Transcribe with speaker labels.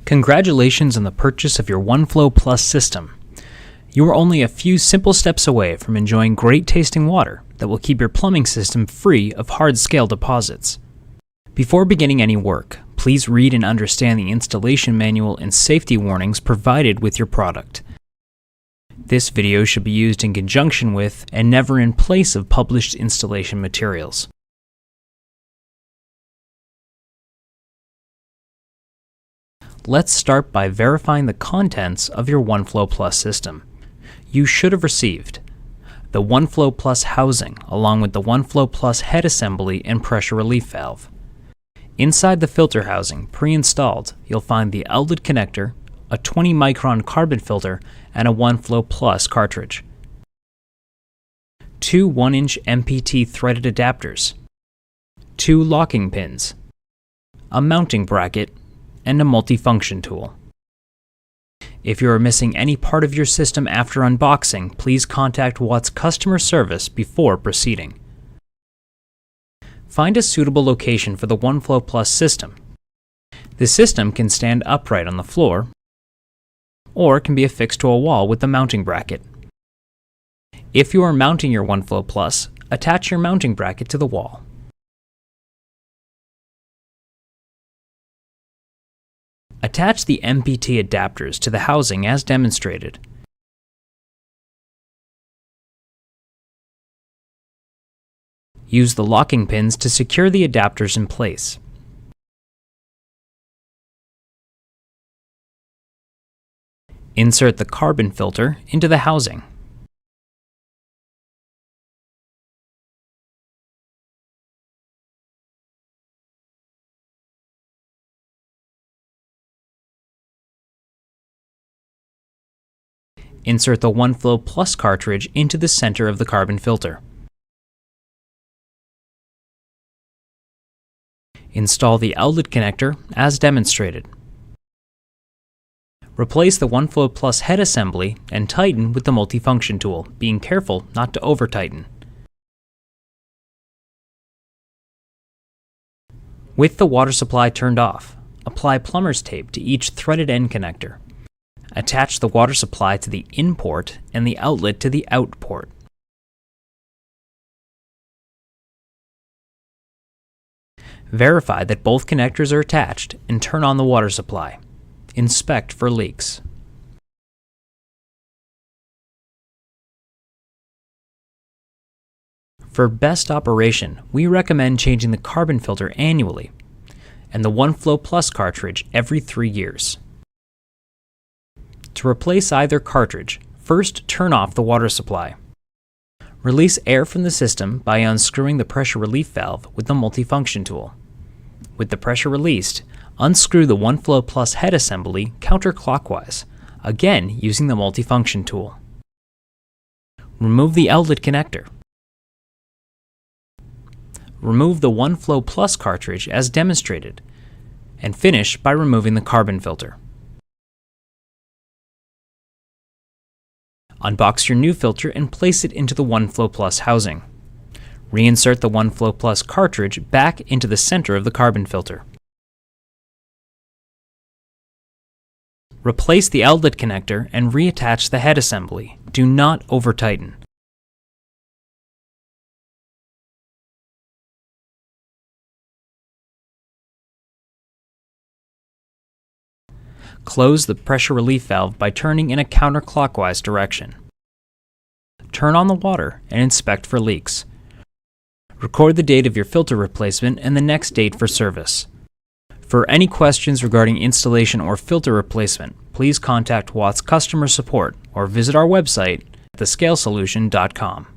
Speaker 1: Congratulations on the purchase of your OneFlow Plus system. You are only a few simple steps away from enjoying great tasting water that will keep your plumbing system free of hard-scale deposits. Before beginning any work, please read and understand the installation manual and safety warnings provided with your product. This video should be used in conjunction with and never in place of published installation materials. Let's start by verifying the contents of your OneFlow Plus system. You should have received the OneFlow Plus housing along with the OneFlow Plus head assembly and pressure relief valve. Inside the filter housing, pre-installed, you'll find the outlet connector, a 20 micron carbon filter, and a OneFlow Plus cartridge. Two 1-inch MPT threaded adapters, two locking pins, a mounting bracket, and a multifunction tool. If you are missing any part of your system after unboxing, please contact Watt's customer service before proceeding. Find a suitable location for the OneFlow Plus system. The system can stand upright on the floor or can be affixed to a wall with the mounting bracket. If you are mounting your OneFlow Plus, attach your mounting bracket to the wall. Attach the MPT adapters to the housing as demonstrated. Use the locking pins to secure the adapters in place. Insert the carbon filter into the housing. Insert the OneFlow Plus cartridge into the center of the carbon filter. Install the outlet connector as demonstrated. Replace the OneFlow Plus head assembly and tighten with the multifunction tool, being careful not to over-tighten. With the water supply turned off, apply plumber's tape to each threaded end connector. Attach the water supply to the in port and the outlet to the out port. Verify that both connectors are attached and turn on the water supply. Inspect for leaks. For best operation, we recommend changing the carbon filter annually and the OneFlow Plus cartridge every 3 years. To replace either cartridge, first turn off the water supply. Release air from the system by unscrewing the pressure relief valve with the multifunction tool. With the pressure released, unscrew the OneFlow Plus head assembly counterclockwise, again using the multifunction tool. Remove the outlet connector. Remove the OneFlow Plus cartridge as demonstrated, and finish by removing the carbon filter. Unbox your new filter and place it into the OneFlow Plus housing. Reinsert the OneFlow Plus cartridge back into the center of the carbon filter. Replace the outlet connector and reattach the head assembly. Do not over-tighten. Close the pressure relief valve by turning in a counterclockwise direction. Turn on the water and inspect for leaks. Record the date of your filter replacement and the next date for service. For any questions regarding installation or filter replacement, please contact Watt's customer support or visit our website at thescalesolution.com.